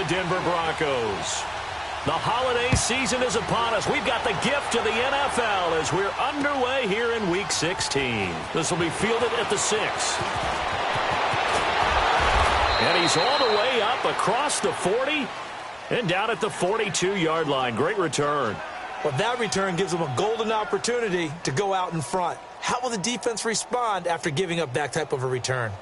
the Denver Broncos. The holiday season is upon us. We've got the gift of the NFL as we're underway here in Week 16. This will be fielded at the 6. And he's all the way up across the 40 and down at the 42-yard line. Great return. Well, that return gives them a golden opportunity to go out in front. How will the defense respond after giving up that type of a return?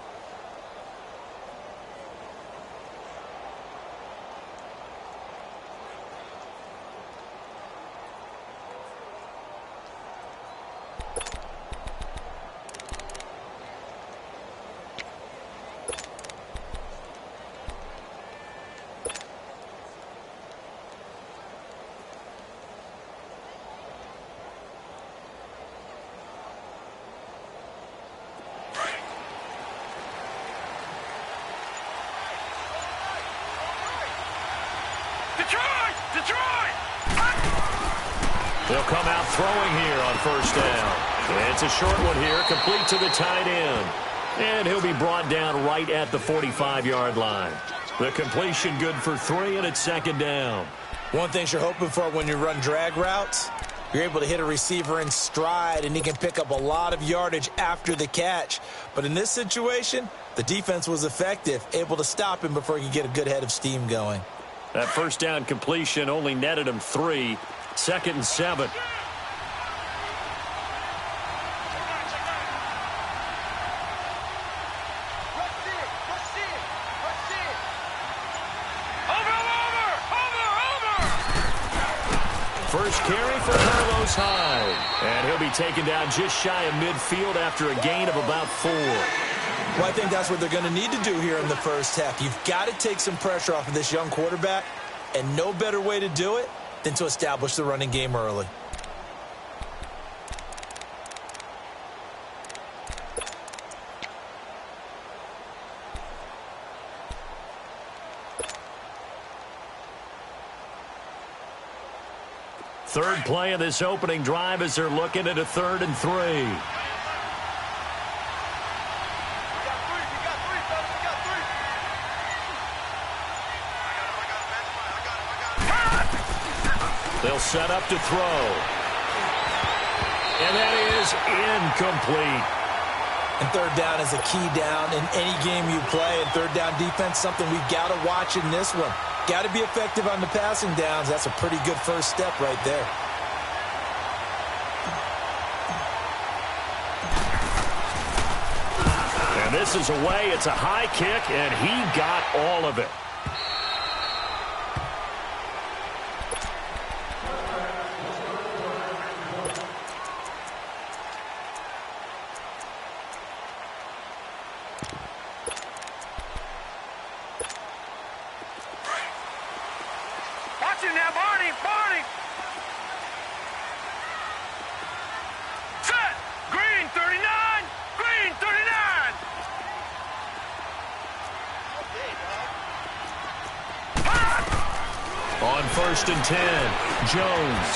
They'll come out throwing here on first down. It's a short one here, complete to the tight end. And he'll be brought down right at the 45-yard line. The completion good for 3, and it's second down. One thing you're hoping for when you run drag routes, you're able to hit a receiver in stride, and he can pick up a lot of yardage after the catch. But in this situation, the defense was effective, able to stop him before he could get a good head of steam going. That first down completion only netted him 3. Second and 7. First carry for Carlos Hyde. And he'll be taken down just shy of midfield after a gain of about 4. Well, I think that's what they're going to need to do here in the first half. You've got to take some pressure off of this young quarterback, and no better way to do it than to establish the running game early. Third play of this opening drive as they're looking at a 3rd and 3. They'll set up to throw. And that is incomplete. And third down is a key down in any game you play. And third down defense, something we've got to watch in this one. Got to be effective on the passing downs. That's a pretty good first step right there. And this is away. It's a high kick, and he got all of it. On 1st and 10, Jones.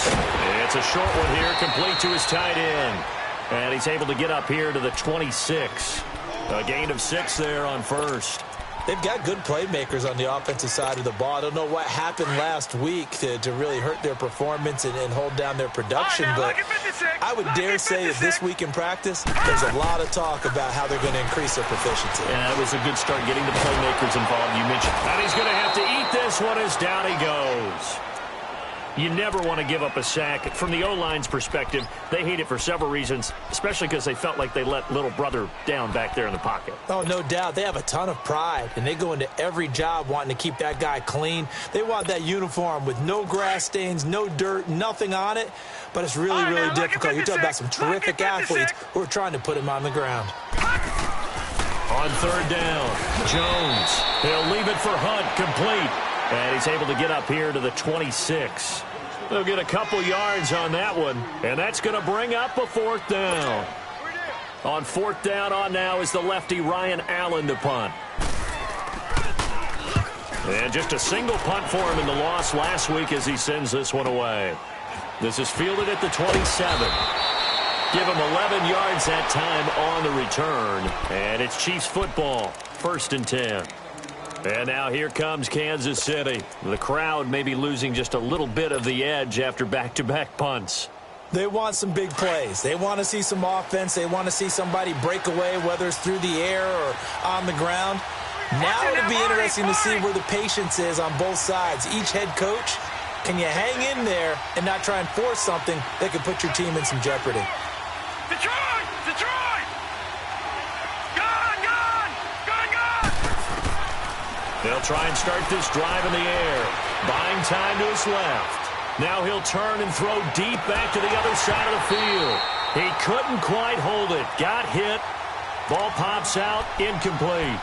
It's a short one here, complete to his tight end. And he's able to get up here to the 26. A gain of 6 there on first. They've got good playmakers on the offensive side of the ball. I don't know what happened last week to really hurt their performance and hold down their production, but I would dare say that this week in practice, there's a lot of talk about how they're going to increase their proficiency. Yeah, that was a good start getting the playmakers involved, you mentioned. And he's going to have to eat this one as down he goes. You never want to give up a sack. From the O-line's perspective, they hate it for several reasons, especially because they felt like they let little brother down back there in the pocket. Oh, no doubt. They have a ton of pride, and they go into every job wanting to keep that guy clean. They want that uniform with no grass stains, no dirt, nothing on it, but it's really, really difficult. You're talking about some terrific athletes who are trying to put him on the ground. On 3rd down, Jones. He'll leave it for Hunt, complete. And he's able to get up here to the 26. They'll get a couple yards on that one, and that's going to bring up a 4th down. On 4th down on now is the lefty Ryan Allen to punt. And just a single punt for him in the loss last week as he sends this one away. This is fielded at the 27. Give him 11 yards that time on the return. And it's Chiefs football, 1st and 10. And now here comes Kansas City. The crowd may be losing just a little bit of the edge after back-to-back punts. They want some big plays. They want to see some offense. They want to see somebody break away, whether it's through the air or on the ground. Now it'll be interesting to see where the patience is on both sides. Each head coach, can you hang in there and not try and force something that could put your team in some jeopardy? Detroit! Detroit! Gone! They'll try and start this drive in the air. Buying time to his left. Now he'll turn and throw deep back to the other side of the field. He couldn't quite hold it. Got hit. Ball pops out. Incomplete.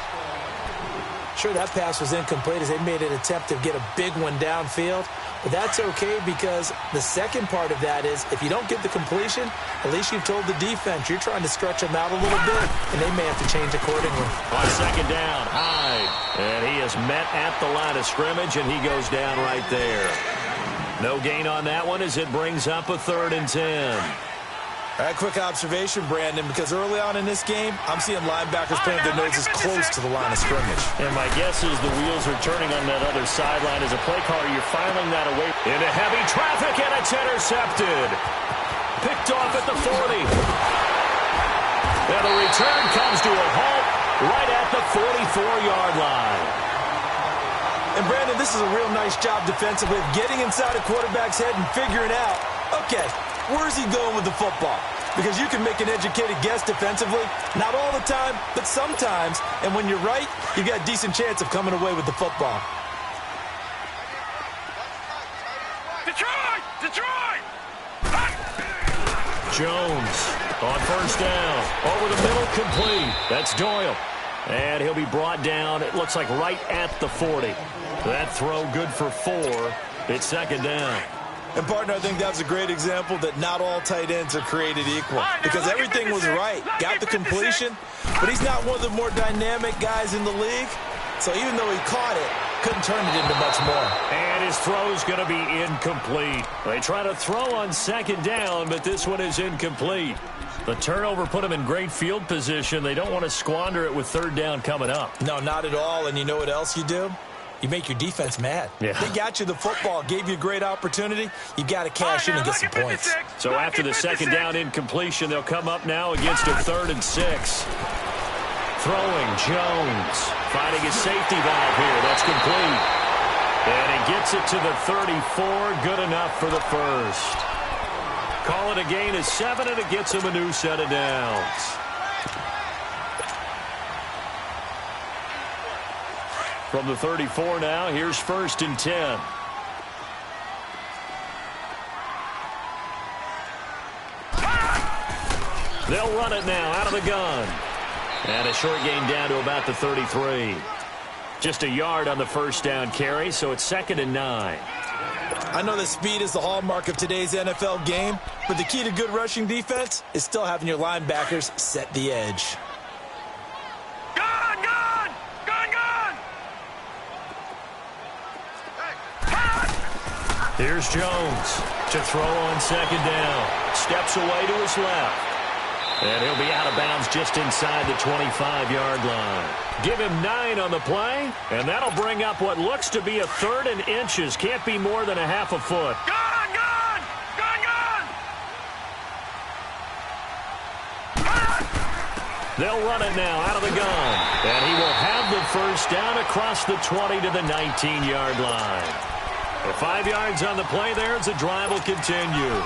Sure, that pass was incomplete as they made an attempt to get a big one downfield. But that's okay because the second part of that is if you don't get the completion, at least you've told the defense you're trying to stretch them out a little bit, and they may have to change accordingly. On second down, Hyde. And he is met at the line of scrimmage, and he goes down right there. No gain on that one as it brings up a 3rd and 10. All right, quick observation, Brandon, because early on in this game, I'm seeing linebackers putting their noses close to the line of scrimmage. And my guess is the wheels are turning on that other sideline. As a play caller, you're filing that away into heavy traffic, and it's intercepted. Picked off at the 40. And the return comes to a halt right at the 44-yard line. And, Brandon, this is a real nice job defensively of getting inside a quarterback's head and figuring out, okay, where's he going with the football? Because you can make an educated guess defensively. Not all the time, but sometimes. And when you're right, you've got a decent chance of coming away with the football. Detroit! Detroit! Jones on first down. Over the middle, complete. That's Doyle. And he'll be brought down, it looks like right at the 40. That throw good for 4. It's second down. And, partner, I think that's a great example that not all tight ends are created equal. Because everything was right. Got the completion, but he's not one of the more dynamic guys in the league. So even though he caught it, couldn't turn it into much more. And his throw's going to be incomplete. They try to throw on second down, but this one is incomplete. The turnover put him in great field position. They don't want to squander it with 3rd down coming up. No, not at all. And you know what else you do? You make your defense mad. Yeah. They got you the football, gave you a great opportunity. You got to cash in and get some points. So after the second down incompletion, they'll come up now against a 3rd and 6. Throwing, Jones. Finding his safety valve here. That's complete. And he gets it to the 34. Good enough for the first. Call it a gain of 7, and it gets him a new set of downs. From the 34 now, here's 1st and 10. They'll run it now out of the gun. And a short gain down to about the 33. Just a yard on the first down carry, so it's 2nd and 9. I know that speed is the hallmark of today's NFL game, but the key to good rushing defense is still having your linebackers set the edge. Here's Jones to throw on second down. Steps away to his left. And he'll be out of bounds just inside the 25-yard line. Give him 9 on the play, and that'll bring up what looks to be a 3rd and inches. Can't be more than a half a foot. Gone! Gone! They'll run it now out of the gun. And he will have the first down across the 20 to the 19-yard line. The 5 yards on the play there as the drive will continue.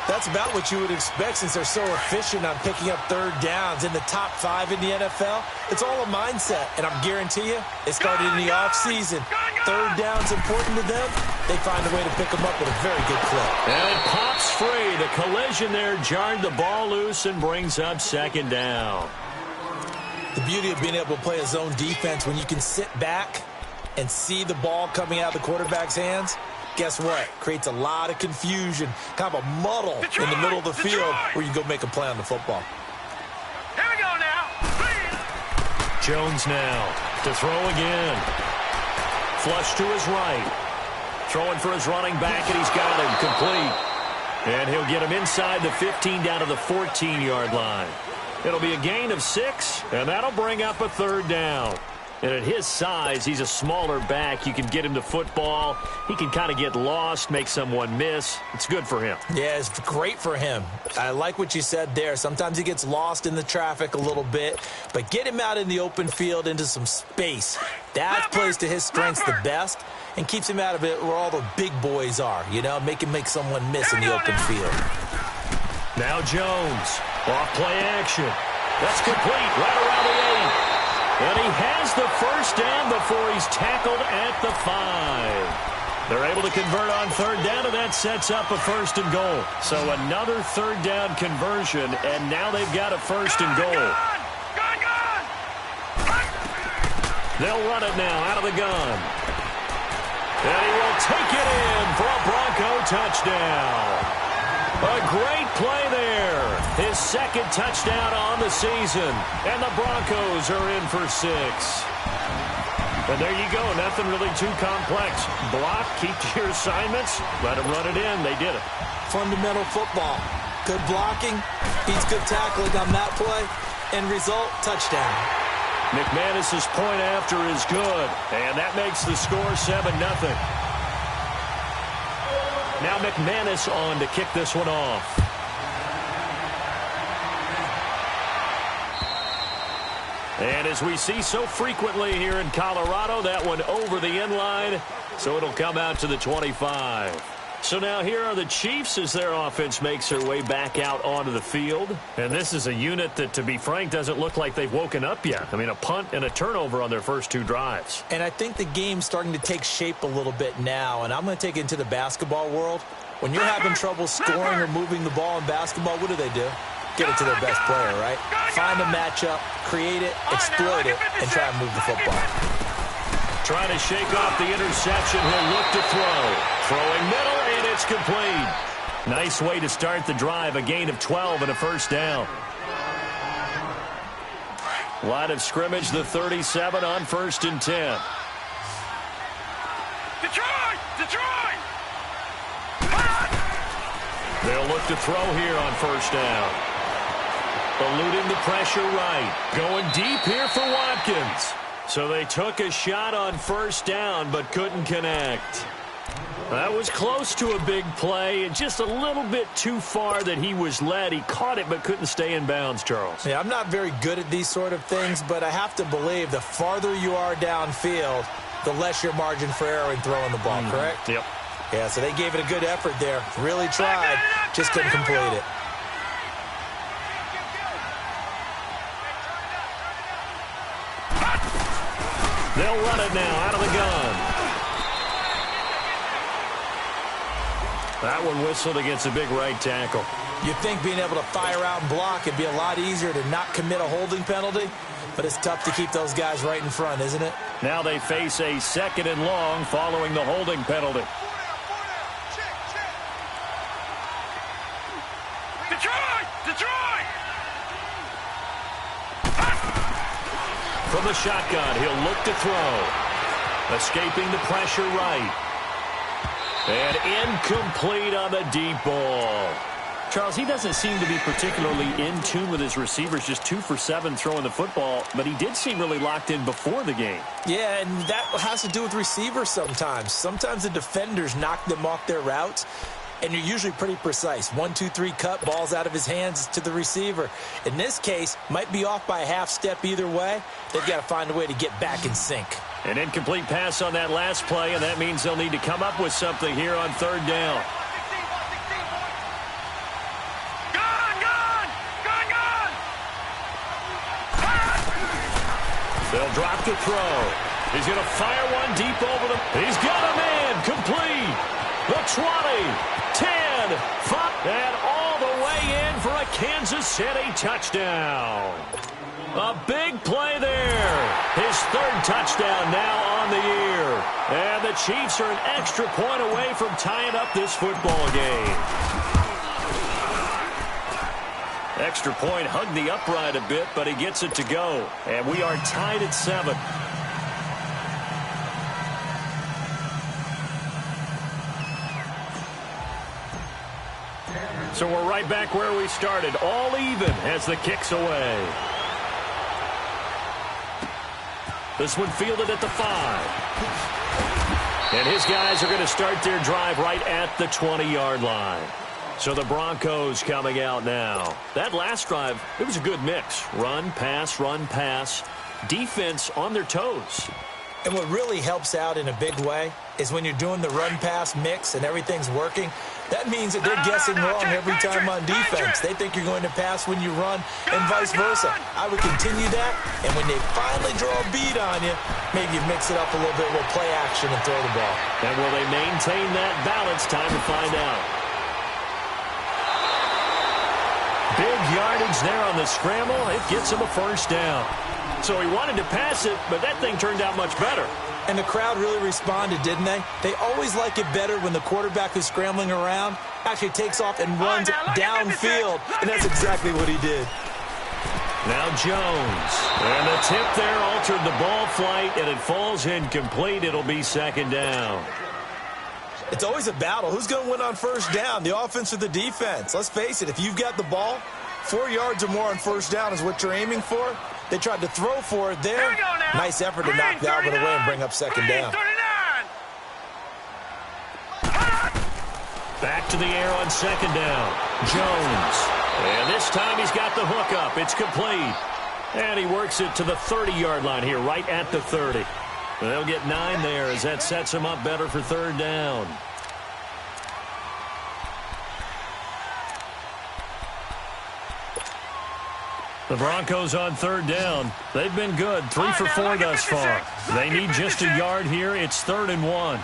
That's about what you would expect since they're so efficient on picking up 3rd downs in the top 5 in the NFL. It's all a mindset, and I'm guarantee you it started in the offseason. 3rd down's important to them. They find a way to pick them up at a very good clip. And it pops free. The collision there jarred the ball loose and brings up 2nd down. The beauty of being able to play a zone defense when you can sit back and see the ball coming out of the quarterback's hands, guess what? Creates a lot of confusion, kind of a muddle in the middle of the field where you go make a play on the football. Here we go now. Jones now to throw again. Flush to his right. Throwing for his running back, and he's got him complete. And he'll get him inside the 15 down to the 14-yard line. It'll be a gain of 6, and that'll bring up a 3rd down. And at his size, he's a smaller back. You can get him to football. He can kind of get lost, make someone miss. It's good for him. Yeah, it's great for him. I like what you said there. Sometimes he gets lost in the traffic a little bit, but get him out in the open field into some space. That plays to his strengths the best and keeps him out of it where all the big boys are, you know, make him make someone miss in the open field. Now Jones, off play action. That's complete right around the 8. And he has the first down before he's tackled at the 5. They're able to convert on third down, and that sets up a 1st and goal. So another third down conversion, and now they've got a 1st and goal. They'll run it now out of the gun. And he will take it in for a Bronco touchdown. A great play there. His second touchdown on the season. And the Broncos are in for 6. And there you go. Nothing really too complex. Block, keep to your assignments, let them run it in. They did it. Fundamental football. Good blocking, beats good tackling on that play. End result, touchdown. McManus's point after is good. And that makes the score 7-0. Now McManus on to kick this one off. And as we see so frequently here in Colorado, that one over the end line, so it'll come out to the 25. So now here are the Chiefs as their offense makes their way back out onto the field. And this is a unit that, to be frank, doesn't look like they've woken up yet. I mean, a punt and a turnover on their first 2 drives. And I think the game's starting to take shape a little bit now, and I'm going to take it into the basketball world. When you're having trouble scoring or moving the ball in basketball, what do? Get it to their best player, right? Find a matchup, create it, exploit it, and try and move the football. Trying to shake off the interception. He'll look to throw. Throwing middle, and it's complete. Nice way to start the drive. A gain of 12 and a first down. Line of scrimmage, the 37 on 1st and 10. Detroit! They'll look to throw here on 1st down. Eluding the pressure right. Going deep here for Watkins. So they took a shot on 1st down, but couldn't connect. That was close to a big play, and just a little bit too far that he was led. He caught it, but couldn't stay in bounds, Charles. Yeah, I'm not very good at these sort of things, but I have to believe the farther you are downfield, the less your margin for error in throwing the ball, correct? Yep. Yeah, so they gave it a good effort there. Really tried, just couldn't complete it. They'll run it now out of the gun. That one whistled against a big right tackle. You'd think being able to fire out and block would be a lot easier to not commit a holding penalty, but it's tough to keep those guys right in front, isn't it? Now they face a 2nd and long following the holding penalty. Detroit! From the shotgun, he'll look to throw. Escaping the pressure right. And incomplete on the deep ball. Charles, he doesn't seem to be particularly in tune with his receivers, just 2 for 7 throwing the football, but he did seem really locked in before the game. Yeah, and that has to do with receivers sometimes. Sometimes the defenders knock them off their routes, and you're usually pretty precise. 1, 2, 3 cut, balls out of his hands to the receiver. In this case, might be off by a half step either way. They've got to find a way to get back in sync. An incomplete pass on that last play, and that means they'll need to come up with something here on 3rd down. They'll drop to throw. He's going to fire one deep over the... He's got a man. Complete. The 20, 10, 5, and all the way in for a Kansas City touchdown. A big play there. His 3rd touchdown now on the year. And the Chiefs are an extra point away from tying up this football game. Extra point hugged the upright a bit, but he gets it to go. And we are tied at 7. So we're right back where we started, all even as the kick's away. This one fielded at the 5. And his guys are going to start their drive right at the 20-yard line. So the Broncos coming out now. That last drive, it was a good mix. Run, pass, defense on their toes. And what really helps out in a big way is when you're doing the run-pass mix and everything's working, that means that they're guessing wrong every time on defense. They think you're going to pass when you run and vice versa. I would continue that, and when they finally draw a beat on you, maybe you mix it up a little bit with play action and throw the ball. And will they maintain that balance? Time to find out. Big yardage there on the scramble. It gets him a first down. So he wanted to pass it, but that thing turned out much better. And the crowd really responded, didn't they? They always like it better when the quarterback who's scrambling around actually takes off and runs downfield, and that's exactly what he did. Now Jones. And the tip there altered the ball flight, and it falls incomplete. It'll be second down. It's always a battle. Who's going to win on first down, the offense or the defense? Let's face it, if you've got the ball, 4 yards or more on first down is what you're aiming for. They tried to throw for it there. Nice effort to knock that one away and bring up second down. Back to the air on second down. Jones. And this time he's got the hook up. It's complete. And he works it to the 30-yard line here, right at the 30. They'll get 9 there as that sets him up better for third down. The Broncos on third down. They've been good. 3 for 4 thus far. They need just a yard here. It's 3rd and 1.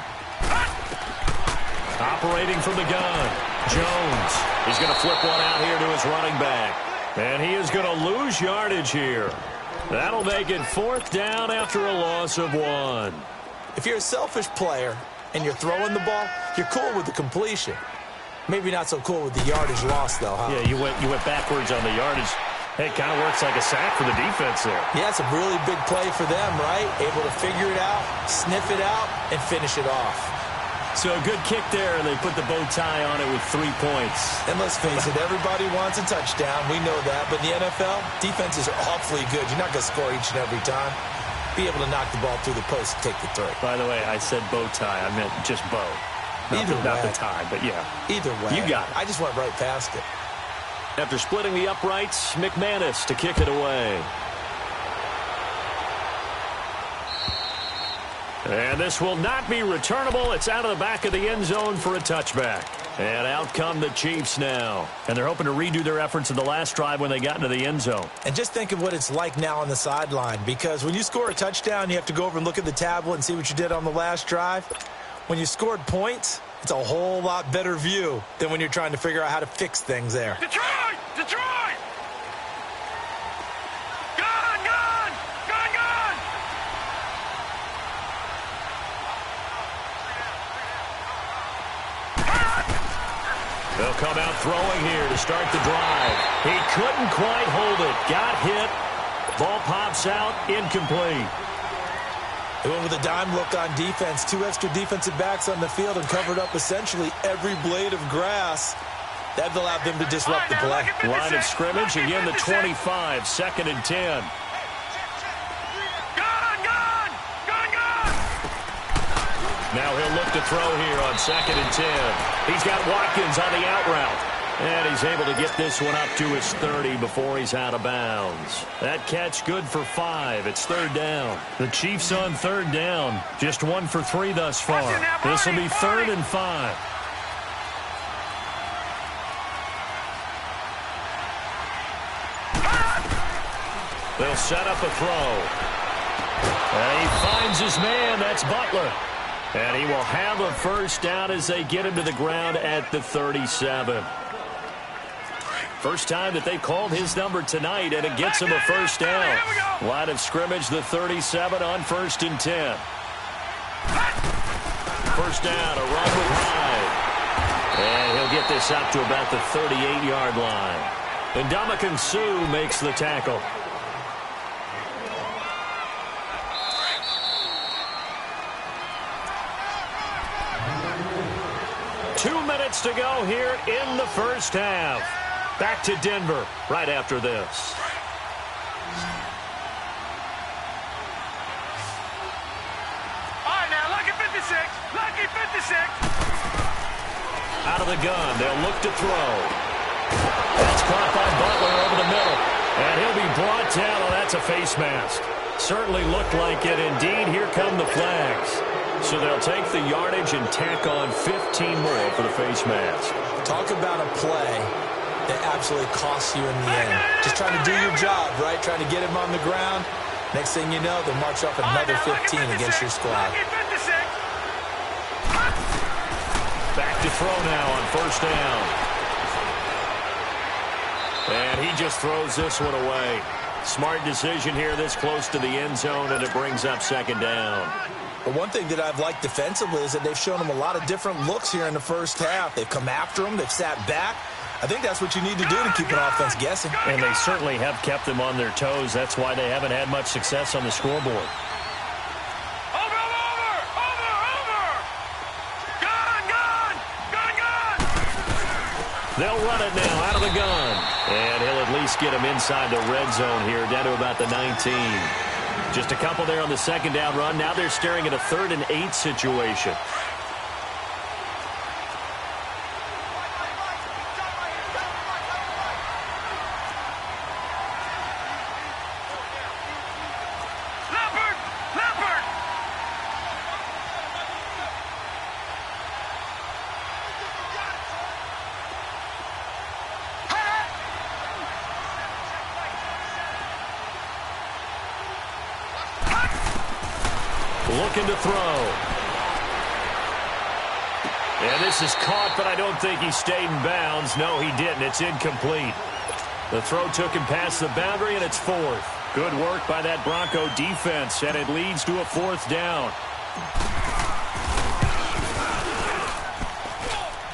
Operating from the gun. Jones. He's going to flip one out here to his running back. And he is going to lose yardage here. That'll make it 4th down after a loss of 1. If you're a selfish player and you're throwing the ball, you're cool with the completion. Maybe not so cool with the yardage loss, though, huh? Yeah, you went backwards on the yardage. Hey, it kind of works like a sack for the defense there. Yeah, it's a really big play for them, right? Able to figure it out, sniff it out, and finish it off. So a good kick there, and they put the bow tie on it with 3 points. And let's face it, everybody wants a touchdown. We know that. But in the NFL, defenses are awfully good. You're not going to score each and every time. Be able to knock the ball through the post and take the 3. By the way, I said bow tie. I meant just bow. Not the tie, but yeah. Either way. You got it. I just went right past it. After splitting the uprights, McManus to kick it away. And this will not be returnable. It's out of the back of the end zone for a touchback. And out come the Chiefs now. And they're hoping to redo their efforts in the last drive when they got into the end zone. And just think of what it's like now on the sideline. Because when you score a touchdown, you have to go over and look at the tablet and see what you did on the last drive. When you scored points, it's a whole lot better view than when you're trying to figure out how to fix things there. Detroit! Detroit! Gone! Gone! Gone! Gone! They'll come out throwing here to start the drive. He couldn't quite hold it. Got hit. Ball pops out. Incomplete. They went with a dime look on defense. 2 extra defensive backs on the field and covered up essentially every blade of grass. That allowed them to disrupt the play. Line of scrimmage, again the 25, 2nd and 10. Now he'll look to throw here on 2nd and 10. He's got Watkins on the out route. And he's able to get this one up to his 30 before he's out of bounds. That catch good for 5. It's 3rd down. The Chiefs on 3rd down. Just 1 for 3 thus far. This will be 3rd and 5. They'll set up a throw. And he finds his man. That's Butler. And he will have a first down as they get him to the ground at the 37. First time that they called his number tonight, and it gets him a first down. Line of scrimmage, the 37 on 1st and 10. First down, a run with Hyde. And he'll get this up to about the 38-yard line. And Ndamukong Suh makes the tackle. Two minutes to go here in the first half. Back to Denver right after this. Out of the gun, they'll look to throw. That's caught by Butler over the middle. And he'll be brought down. Oh, that's a face mask. Certainly looked like it. Indeed, here come the flags. So they'll take the yardage and tack on 15 more for the face mask. Talk about a play that absolutely costs you in the end. Just trying to do your job, right? Trying to get him on the ground. Next thing you know, they'll march off another 15 against your squad. Back to throw now on first down. And he just throws this one away. Smart decision here this close to the end zone, and it brings up second down. But one thing that I've liked defensively is that they've shown him a lot of different looks here in the first half. They've come after him. They've sat back. I think that's what you need to do to keep an offense guessing. And they certainly have kept them on their toes. That's why they haven't had much success on the scoreboard. They'll run it now out of the gun. And he'll at least get him inside the red zone here, down to about the 19. Just a couple there on the second down run. Now they're staring at a 3rd and 8 situation. Looking to throw. And this is caught, but I don't think he stayed in bounds. No, he didn't. It's incomplete. The throw took him past the boundary, and it's 4th. Good work by that Bronco defense, and it leads to a 4th down.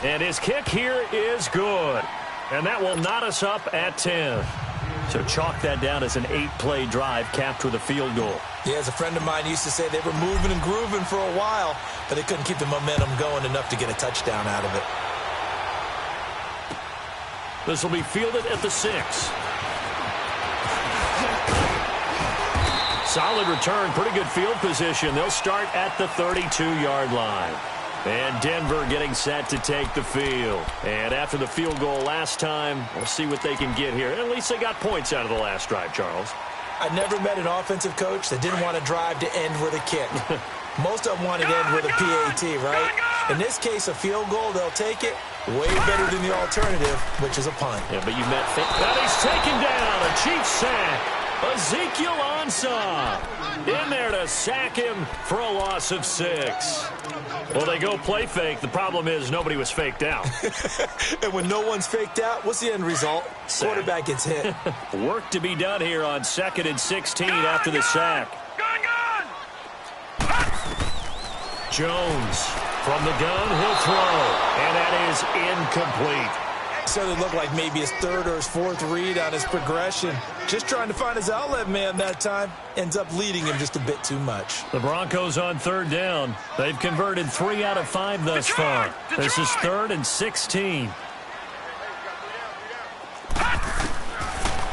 And his kick here is good. And that will knot us up at 10. So chalk that down as an 8-play drive capped with a field goal. Yeah, as a friend of mine used to say, they were moving and grooving for a while, but they couldn't keep the momentum going enough to get a touchdown out of it. This will be fielded at the 6. Solid return, pretty good field position. They'll start at the 32-yard line. And Denver getting set to take the field. And after the field goal last time, we'll see what they can get here. At least they got points out of the last drive, Charles. I never met an offensive coach that didn't want to drive to end with a kick. Most of them want to end with a PAT, right? In this case, a field goal, they'll take it. Way better than the alternative, which is a punt. Yeah, but you met... Now he's taken down. A Chiefs sack. Ezekiel Ansah in there to sack him for a loss of 6. Well, they go play fake. The problem is nobody was faked out. And when no one's faked out, what's the end result? Sack. Quarterback gets hit. Work to be done here on 2nd and 16 after the sack. Jones from the gun, he'll throw. And that is incomplete. So it looked like maybe his 3rd or his 4th read on his progression. Just trying to find his outlet man that time. Ends up leading him just a bit too much. The Broncos on 3rd down. They've converted 3 out of 5 thus far. This is 3rd and 16.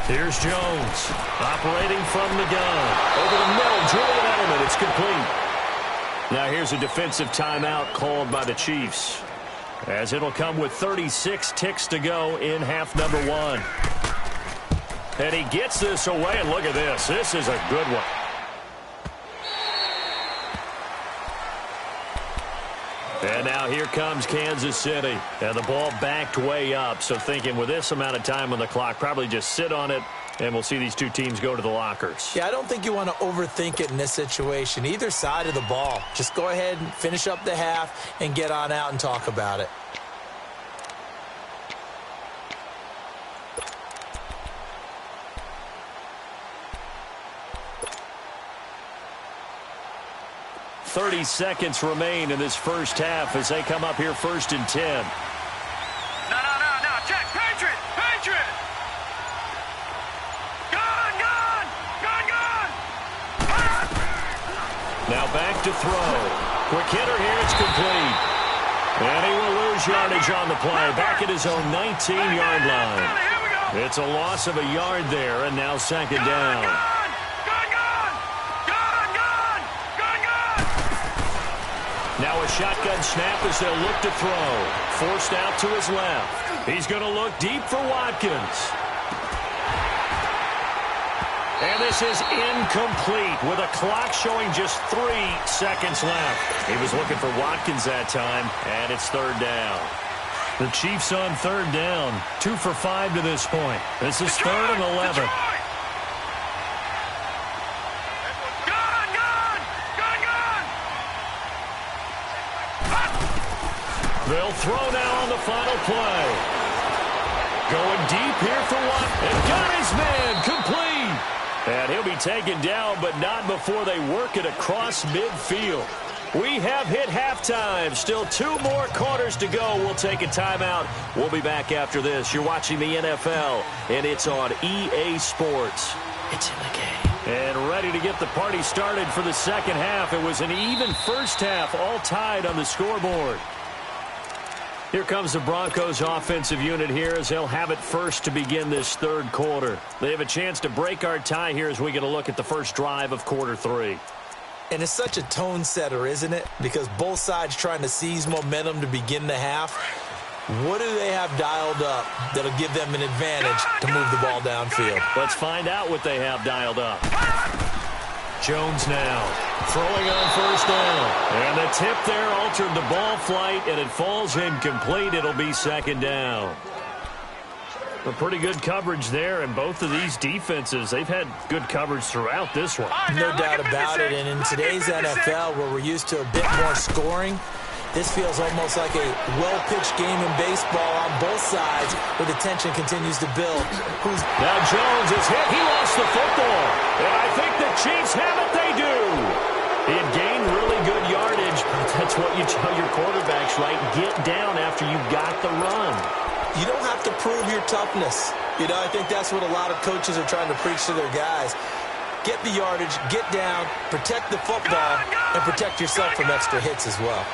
Here's Jones operating from the gun. Over the middle, Julian Edelman. It's complete. Now here's a defensive timeout called by the Chiefs, as it'll come with 36 ticks to go in half number 1. And he gets this away, and look at this. This is a good one. And now here comes Kansas City. And the ball backed way up, so thinking with this amount of time on the clock, probably just sit on it, and we'll see these two teams go to the lockers. Yeah, I don't think you want to overthink it in this situation. Either side of the ball. Just go ahead and finish up the half and get on out and talk about it. "30 seconds remain in this first half as they come up here 1st and 10. No. Check. Patriot. Gun. Now back to throw. Quick hitter here. It's complete. And he will lose yardage on the play. Back at his own 19-yard line. It's a loss of a yard there, and now 2nd down. Now a shotgun snap as they'll look to throw. Forced out to his left. He's going to look deep for Watkins. And this is incomplete with a clock showing just 3 seconds left. He was looking for Watkins that time, and it's third down. The Chiefs on third down, 2 for 5 to this point. This is third and 11. They'll throw now on the final play. Going deep here for one. And got his man complete. And he'll be taken down, but not before they work it across midfield. We have hit halftime. Still 2 more quarters to go. We'll take a timeout. We'll be back after this. You're watching the NFL, and it's on EA Sports. It's in the game. And ready to get the party started for the second half. It was an even first half, all tied on the scoreboard. Here comes the Broncos offensive unit here as they'll have it first to begin this third quarter. They have a chance to break our tie here as we get a look at the first drive of quarter 3. And it's such a tone setter, isn't it? Because both sides trying to seize momentum to begin the half. What do they have dialed up that'll give them an advantage to move the ball downfield? Let's find out what they have dialed up. Jones now throwing on first down. And the tip there altered the ball flight, and it falls incomplete. It'll be second down. A pretty good coverage there, and both of these defenses, they've had good coverage throughout this one. No doubt about it, and in today's NFL, where we're used to a bit more scoring, this feels almost like a well-pitched game in baseball on both sides where the tension continues to build. Now Jones is hit. He lost the football. And I think the Chiefs have it. They do. He had gained really good yardage, but that's what you tell your quarterbacks, right? Get down after you got the run. You don't have to prove your toughness. You know, I think that's what a lot of coaches are trying to preach to their guys. Get the yardage, get down, protect the football, and protect yourself from extra hits as well.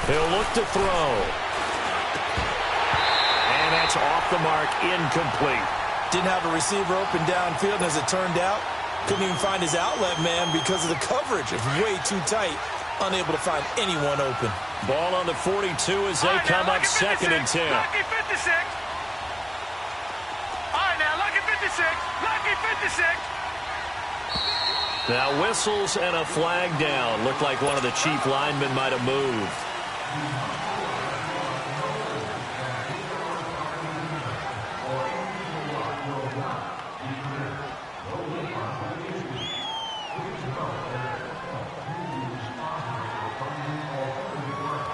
He'll look to throw. And that's off the mark, incomplete. Didn't have a receiver open downfield, as it turned out. Couldn't even find his outlet man because of the coverage. It's way too tight. Unable to find anyone open. Ball on the 42 as they come up second and 10. Lucky 56. All right, now, lucky 56. Lucky 56. Now whistles and a flag down. Looked like one of the Chief linemen might have moved.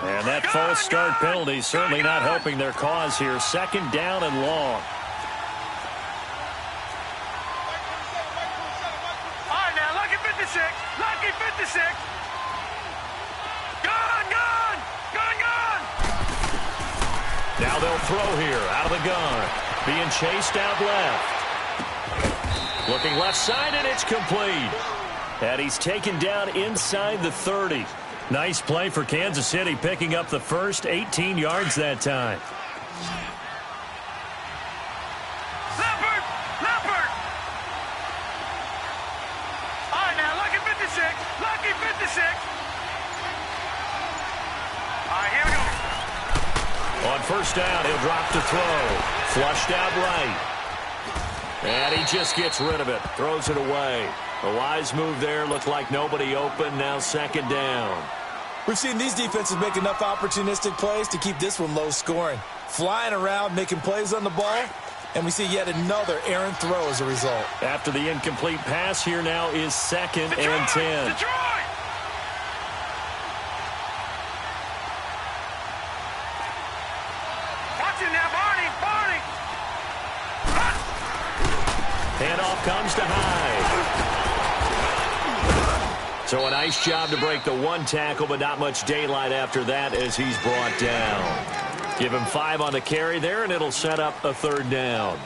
And that false start penalty certainly not helping their cause here. Second down and long. All right, now, lucky 56. Lucky 56. Gun, gun. Gun, gun. Now they'll throw here out of the gun. Being chased out left. Looking left side, and it's complete. And he's taken down inside the 30. Nice play for Kansas City, picking up the first 18 yards that time. Leopard. Leopard. All right, now, lucky 56. Lucky 56. All right, here we go. On first down, he'll drop to throw. Flushed out right. And he just gets rid of it. Throws it away. A wise move there. Looked like nobody open. Now second down. We've seen these defenses make enough opportunistic plays to keep this one low scoring. Flying around, making plays on the ball, and we see yet another errant throw as a result. After the incomplete pass, here now is second Detroit, and 10. Detroit. Watch it now, Barney. Barney. Handoff comes to Hyde. So a nice job to break the one tackle, but not much daylight after that as he's brought down. Give him 5 on the carry there, and it'll set up a third down.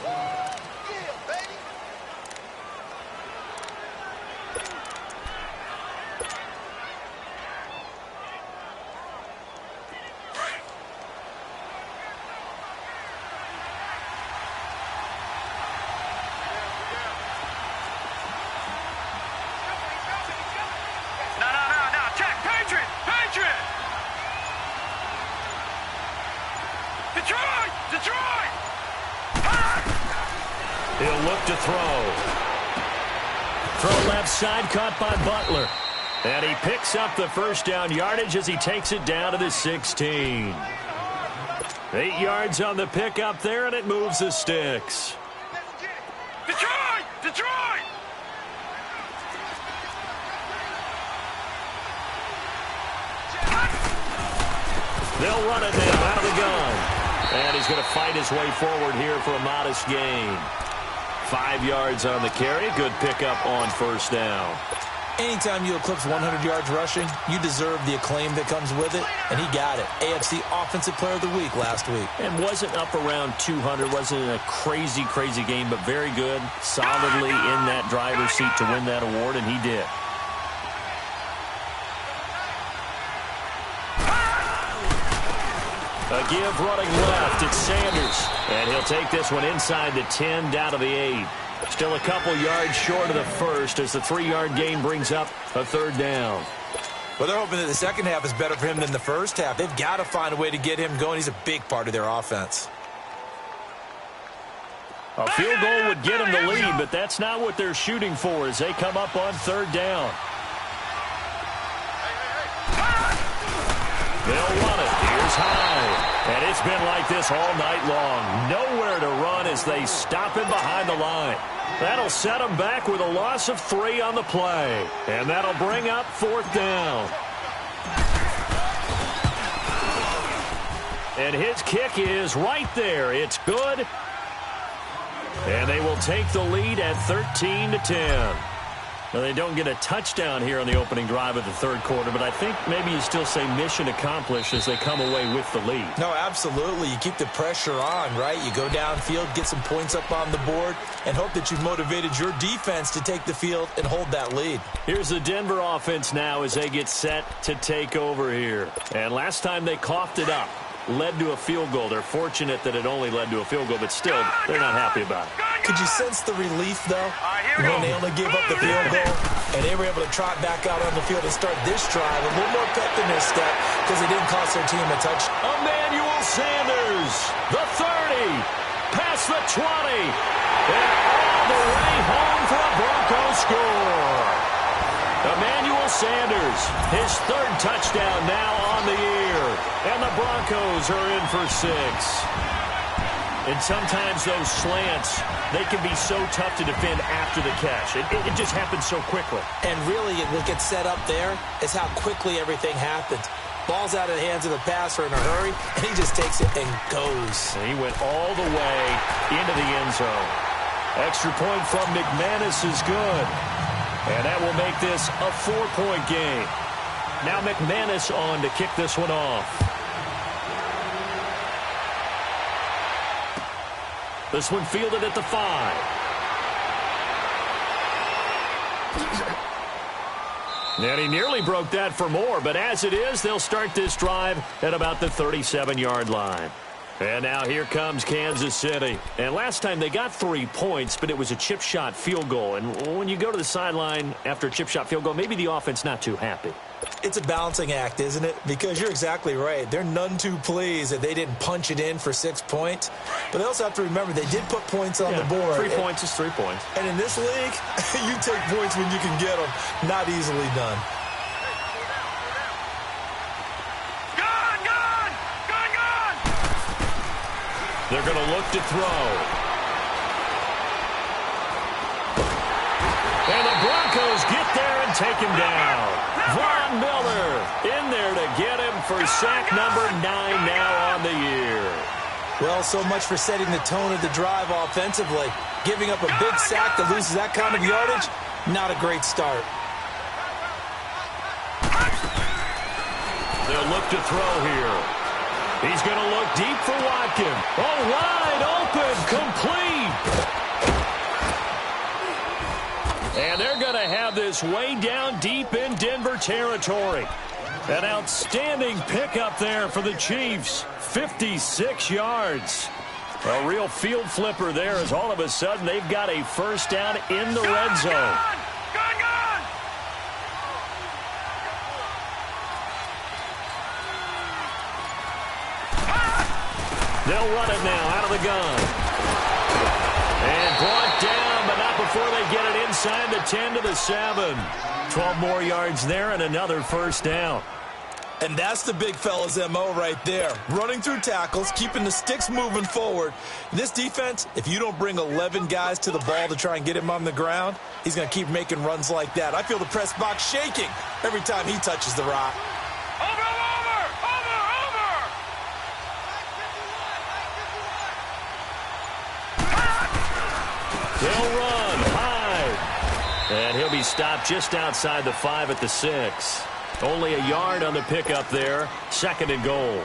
He'll look to throw. Throw left side, caught by Butler. And he picks up the first down yardage as he takes it down to the 16. 8 yards on the pickup there, and it moves the sticks. Detroit! Detroit! They'll run it now out of the gun. And he's going to fight his way forward here for a modest gain. 5 yards on the carry. Good pickup on first down. Anytime you eclipse 100 yards rushing, you deserve the acclaim that comes with it, and he got it. AFC Offensive Player of the Week last week. And wasn't up around 200, wasn't a crazy, crazy game, but very good, solidly in that driver's seat to win that award, and he did. A give running left, it's Sanders, and he'll take this one inside the 10, down to the 8. Still a couple yards short of the first as the 3-yard gain brings up a third down. Well, they're hoping that the second half is better for him than the first half. They've got to find a way to get him going. He's a big part of their offense. A field goal would get them the lead, but that's not what they're shooting for as they come up on third down. They'll run it. Here's high. And it's been like this all night long. Nowhere to run as they stop him behind the line. That'll set him back with a loss of 3 on the play. And that'll bring up fourth down. And his kick is right there. It's good. And they will take the lead at 13-10. Now, they don't get a touchdown here on the opening drive of the third quarter, but I think maybe you still say mission accomplished as they come away with the lead. No, absolutely. You keep the pressure on, right? You go downfield, get some points up on the board, and hope that you've motivated your defense to take the field and hold that lead. Here's the Denver offense now as they get set to take over here. And last time they coughed it up, led to a field goal. They're fortunate that it only led to a field goal, but still, they're not happy about it. Could you sense the relief, though, when they only gave up the field goal and they were able to trot back out on the field and start this drive a little more pep in their step because it didn't cost their team a touch. Emmanuel Sanders, the 30, past the 20, and all the way home for a Broncos score. Emmanuel Sanders, his third touchdown now on the year, and the Broncos are in for 6. And sometimes those slants, they can be so tough to defend after the catch. It just happens so quickly. And really, what gets set up there is how quickly everything happens. Ball's out of the hands of the passer in a hurry, and he just takes it and goes. And he went all the way into the end zone. Extra point from McManus is good. And that will make this a 4-point game. Now McManus on to kick this one off. This one fielded at the 5. And he nearly broke that for more, but as it is, they'll start this drive at about the 37-yard line. And now here comes Kansas City. And last time they got 3 points, but it was a chip shot field goal. And when you go to the sideline after a chip shot field goal, maybe the offense not too happy. It's a balancing act, isn't it? Because you're exactly right. They're none too pleased that they didn't punch it in for 6 points. But they also have to remember they did put points on the board. 3 points is 3 points. And in this league, you take points when you can get them. Not easily done. They're going to look to throw. And the Broncos get there and take him down. Von Miller in there to get him for sack number 9 now on the year. Well, so much for setting the tone of the drive offensively. Giving up a big sack that loses that kind of yardage, not a great start. They'll look to throw here. He's going to look deep for Watkins. Oh, wide open, complete. And they're going to have this way down deep in Denver territory. An outstanding pickup there for the Chiefs. 56 yards. A real field flipper there as all of a sudden they've got a first down in the red zone. They'll run it now out of the gun. And brought down, but not before they get it inside the 10 to the 7. 12 more yards there and another first down. And that's the big fella's MO right there. Running through tackles, keeping the sticks moving forward. This defense, if you don't bring 11 guys to the ball to try and get him on the ground, he's going to keep making runs like that. I feel the press box shaking every time he touches the rock. Over! He'll run high. And he'll be stopped just outside the 5 at the 6. Only a yard on the pickup there. 2nd and goal.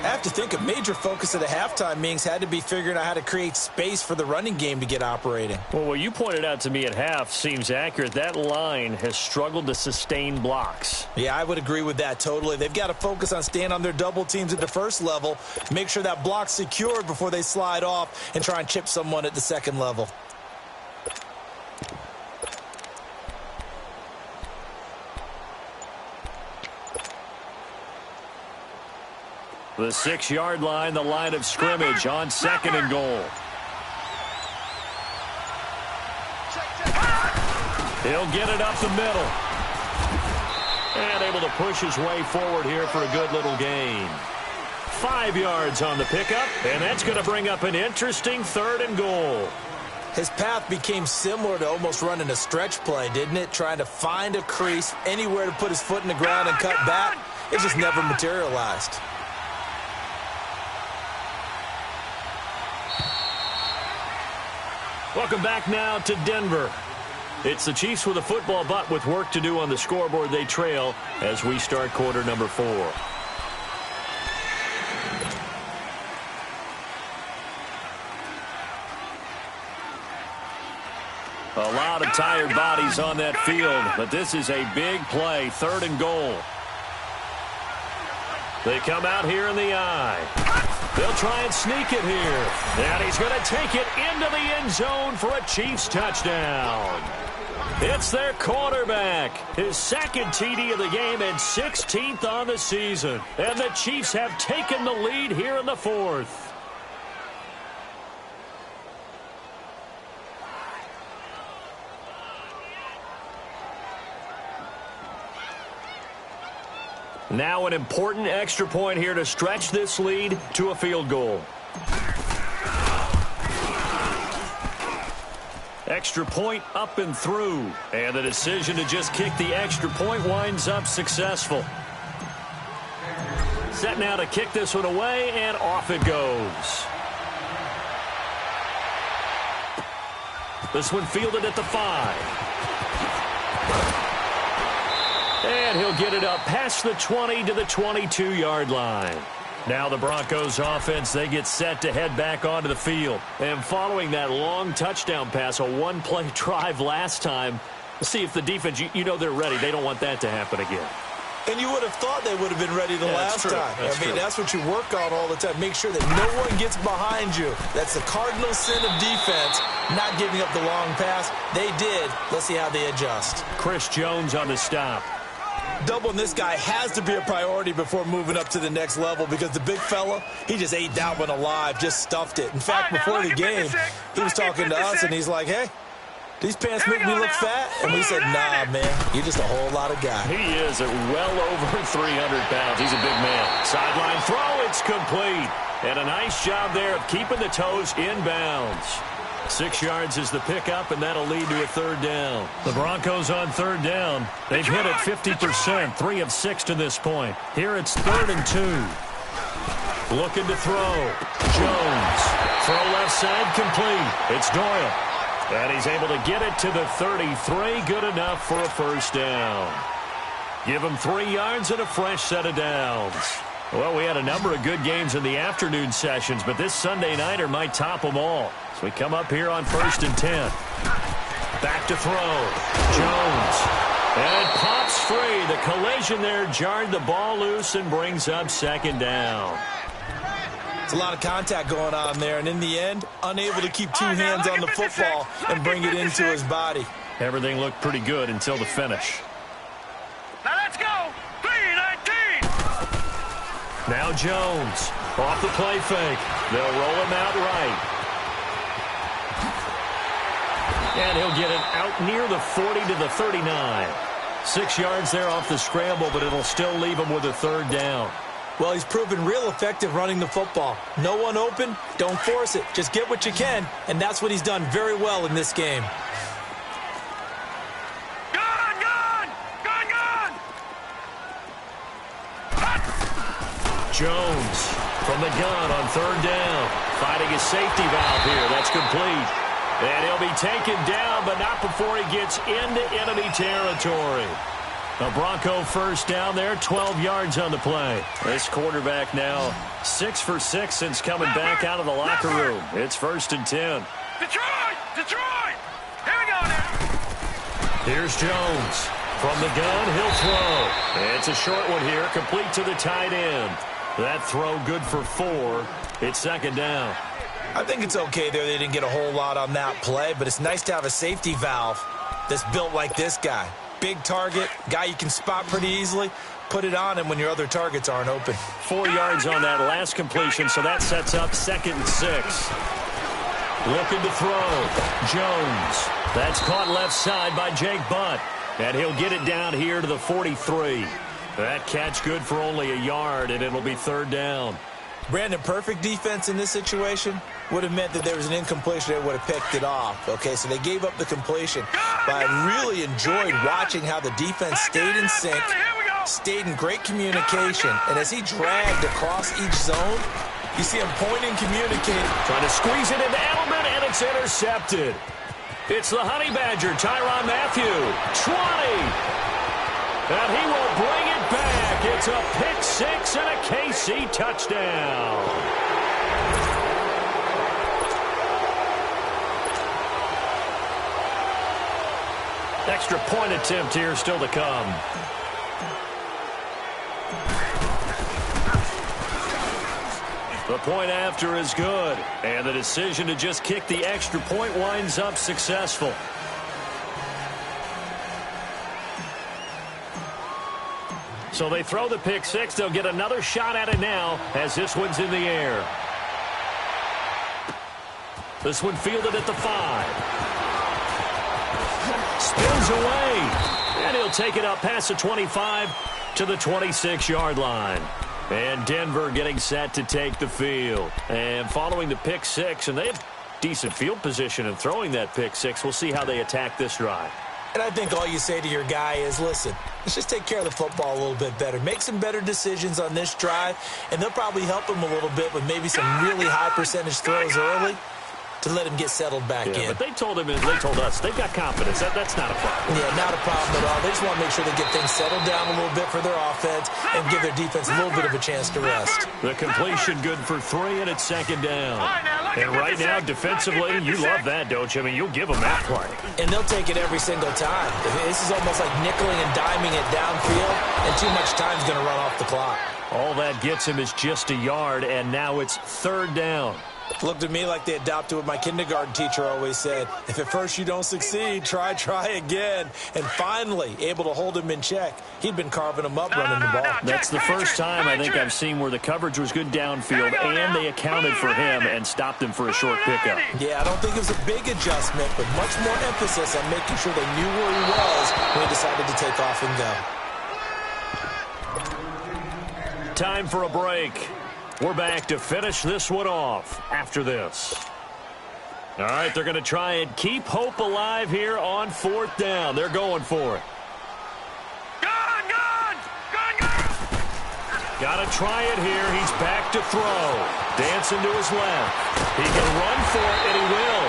I have to think a major focus of the halftime meetings had to be figuring out how to create space for the running game to get operating. Well, what you pointed out to me at half seems accurate. That line has struggled to sustain blocks. Yeah, I would agree with that totally. They've got to focus on staying on their double teams at the first level, make sure that block's secured before they slide off and try and chip someone at the second level. The 6-yard line, the line of scrimmage on 2nd and goal. He'll get it up the middle. And able to push his way forward here for a good little gain. 5 yards on the pickup, and that's going to bring up an interesting 3rd and goal. His path became similar to almost running a stretch play, didn't it? Trying to find a crease, anywhere to put his foot in the ground and cut back. It just never materialized. Welcome back now to Denver. It's the Chiefs with a football, but with work to do on the scoreboard. They trail as we start quarter number 4. A lot of tired bodies on that field, but this is a big play. 3rd and goal. They come out here in the eye. They'll try and sneak it here. And he's going to take it into the end zone for a Chiefs touchdown. It's their quarterback. His 2nd TD of the game and 16th on the season. And the Chiefs have taken the lead here in the 4th. Now an important extra point here to stretch this lead to a field goal. Extra point up and through. And the decision to just kick the extra point winds up successful. Set now to kick this one away, and off it goes. This one fielded at the 5. And he'll get it up past the 20 to the 22-yard line. Now the Broncos offense, they get set to head back onto the field. And following that long touchdown pass, a one-play drive last time, let's see if the defense, you know they're ready. They don't want that to happen again. And you would have thought they would have been ready the last time. That's what you work on all the time. Make sure that no one gets behind you. That's the cardinal sin of defense, not giving up the long pass. They did. Let's see how they adjust. Chris Jones on the stop. Doubling this guy has to be a priority before moving up to the next level, because the big fella, he just ate that one alive, just stuffed it. In fact, before the game, he was talking to us, and he's like, hey, these pants make me look fat. And we said, nah, man, you're just a whole lot of guy. He is at well over 300 pounds. He's a big man. Sideline throw, it's complete. And a nice job there of keeping the toes in bounds. 6 yards is the pickup, and that'll lead to a 3rd down. The Broncos on 3rd down. They've hit it 50%, 3 of 6 to this point. Here it's 3rd and 2. Looking to throw. Jones. Throw left side complete. It's Doyle. And he's able to get it to the 33. Good enough for a first down. Give him 3 yards and a fresh set of downs. Well, we had a number of good games in the afternoon sessions, but this Sunday nighter might top them all. So we come up here on 1st and 10. Back to throw. Jones. And it pops free. The collision there jarred the ball loose and brings up 2nd down. It's a lot of contact going on there, and in the end, unable to keep 2 hands on the football and bring it into his body. Everything looked pretty good until the finish. Now let's go. 3-19. Now Jones. Off the play fake. They'll roll him out right. And he'll get it out near the 40 to the 39. 6 yards there off the scramble, but it'll still leave him with a third down. Well, he's proven real effective running the football. No one open, don't force it. Just get what you can, and that's what he's done very well in this game. Jones from the gun on third down. Finding his safety valve here. That's complete. And he'll be taken down, but not before he gets into enemy territory. A Bronco first down there, 12 yards on the play. This quarterback now 6 for 6 since coming back out of the locker room. It's 1st and 10. Detroit! Here we go now. Here's Jones. From the gun, he'll throw. It's a short one here, complete to the tight end. That throw good for 4. It's 2nd down. I think it's okay there. They didn't get a whole lot on that play, but it's nice to have a safety valve that's built like this guy. Big target, guy you can spot pretty easily. Put it on him when your other targets aren't open. 4 yards on that last completion, so that sets up 2nd and 6. Looking to throw. Jones. That's caught left side by Jake Butt. And he'll get it down here to the 43. That catch good for only a yard, and it'll be 3rd down. Brandon, perfect defense in this situation would have meant that there was an incompletion. They would have picked it off. Okay, so they gave up the completion. But I really enjoyed watching how the defense stayed in sync, stayed in great communication. And as he dragged across each zone, you see him pointing, communicating. Trying to squeeze it into Edelman, and it's intercepted. It's the Honey Badger, Tyrann Mathieu. 20. And he will bring it back. It's a pick 6 and a KC touchdown. Extra point attempt here still to come. The point after is good. And the decision to just kick the extra point winds up successful. So they throw the pick 6. They'll get another shot at it now as this one's in the air. This one fielded at the 5. Spins away. And he'll take it up past the 25 to the 26-yard line. And Denver getting set to take the field. And following the pick 6, and they have decent field position in throwing that pick 6. We'll see how they attack this drive. And I think all you say to your guy is, listen, let's just take care of the football a little bit better. Make some better decisions on this drive, and they'll probably help him a little bit with maybe some really high percentage throws early to let him get settled back in. But they told us, they've got confidence. That's not a problem. Yeah, not a problem at all. They just want to make sure they get things settled down a little bit for their offense and give their defense a little bit of a chance to rest. The completion good for 3, and it's 2nd down. And right now, defensively, you love that, don't you? I mean, you'll give them that play. And they'll take it every single time. This is almost like nickeling and diming it downfield, and too much time's going to run off the clock. All that gets him is just a yard, and now it's 3rd down. Looked at me like they adopted what my kindergarten teacher always said. If at first you don't succeed, try again. And finally, able to hold him in check. He'd been carving him up running the ball. That's the first time I think I've seen where the coverage was good downfield, and they accounted for him and stopped him for a short pickup. Yeah, I don't think it was a big adjustment, but much more emphasis on making sure they knew where he was when he decided to take off and go. Time for a break. We're back to finish this one off after this. All right, they're going to try and keep hope alive here on 4th down. They're going for it. Got to try it here. He's back to throw. Dancing to his left. He can run for it, and he will.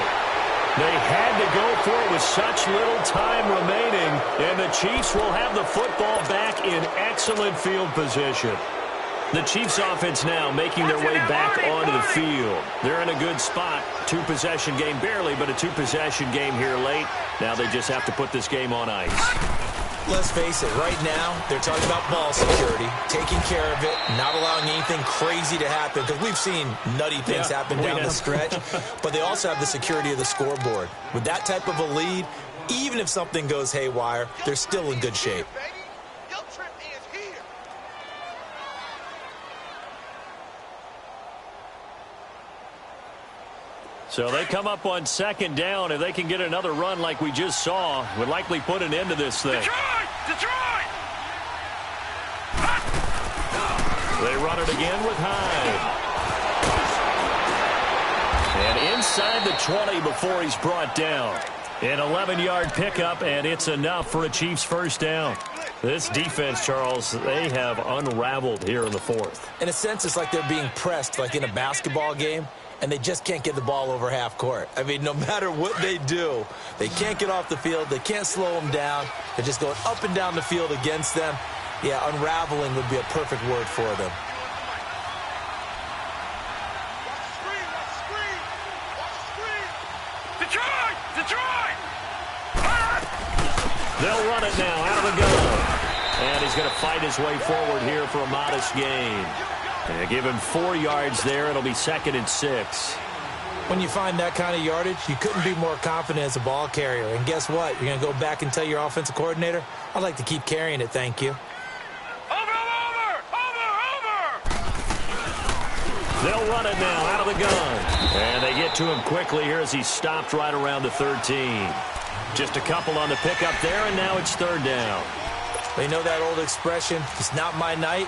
They had to go for it with such little time remaining, and the Chiefs will have the football back in excellent field position. The Chiefs offense now making their way back onto the field. They're in a good spot. 2-possession game barely, but a 2-possession game here late. Now they just have to put this game on ice. Let's face it, right now, they're talking about ball security, taking care of it, not allowing anything crazy to happen, because we've seen nutty things happen down the stretch, but they also have the security of the scoreboard. With that type of a lead, even if something goes haywire, they're still in good shape. So they come up on second down. If they can get another run like we just saw, would likely put an end to this thing. Detroit! They run it again with Hyde. And inside the 20 before he's brought down. An 11-yard pickup, and it's enough for a Chiefs first down. This defense, Charles, they have unraveled here in the fourth. In a sense, it's like they're being pressed like in a basketball game, and they just can't get the ball over half court. I mean, no matter what they do, they can't get off the field. They can't slow them down. They're just going up and down the field against them. Yeah, unraveling would be a perfect word for them. Detroit! They'll run it now out of the gun. And he's going to fight his way forward here for a modest gain. And give him 4 yards there. It'll be 2nd and 6. When you find that kind of yardage, you couldn't be more confident as a ball carrier. And guess what? You're going to go back and tell your offensive coordinator, I'd like to keep carrying it, thank you. Over! They'll run it now out of the gun. And they get to him quickly here as he's stopped right around the 13. Just a couple on the pickup there, and now it's 3rd down. They know that old expression, it's not my night.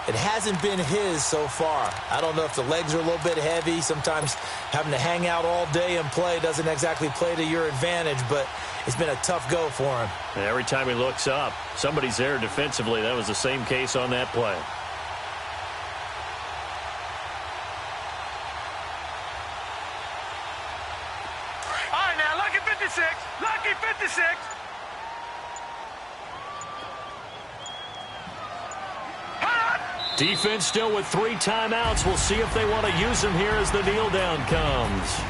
It hasn't been his so far. I don't know if the legs are a little bit heavy. Sometimes having to hang out all day and play doesn't exactly play to your advantage, but it's been a tough go for him. And every time he looks up, somebody's there defensively. That was the same case on that play. All right, now, lucky 56. Lucky 56. Defense still with 3 timeouts. We'll see if they want to use them here as the kneel down comes.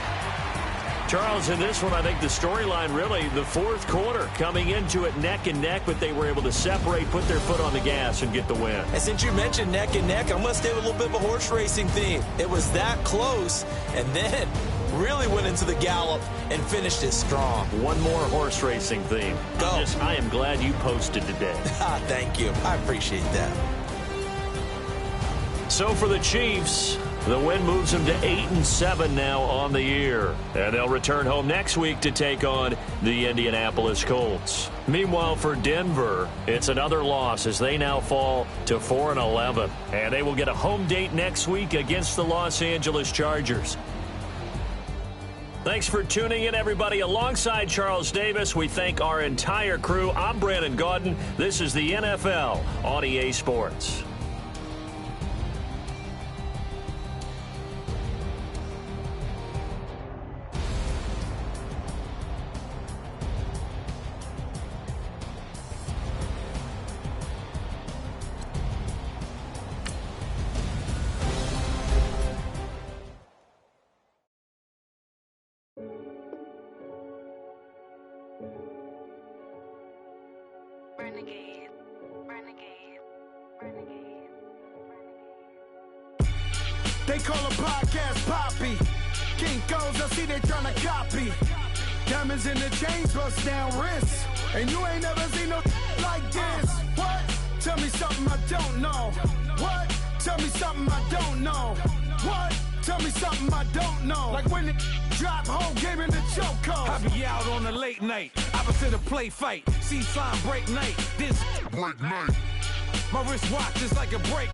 Charles, in this one, I think the storyline really, the fourth quarter, coming into it neck and neck, but they were able to separate, put their foot on the gas, and get the win. And since you mentioned neck and neck, I'm going to stay with a little bit of a horse racing theme. It was that close, and then really went into the gallop and finished it strong. One more horse racing theme. Go. I am glad you posted today. Thank you. I appreciate that. So for the Chiefs, the win moves them to 8-7 now on the year. And they'll return home next week to take on the Indianapolis Colts. Meanwhile, for Denver, it's another loss as they now fall to 4-11. And they will get a home date next week against the Los Angeles Chargers. Thanks for tuning in, everybody. Alongside Charles Davis, we thank our entire crew. I'm Brandon Gaudin. This is the NFL on EA Sports. They call a podcast Poppy. Kinkos, I see they tryna copy. Diamonds in the chains, bust down wrists. And you ain't never seen no like this. What? Tell me something I don't know. What? Tell me something I don't know. What? Tell me something I don't know. Like when it drop, whole game in the chokehold. I be out on a late night, opposite a play fight. See sign break night, this break night. My wristwatch is like a break.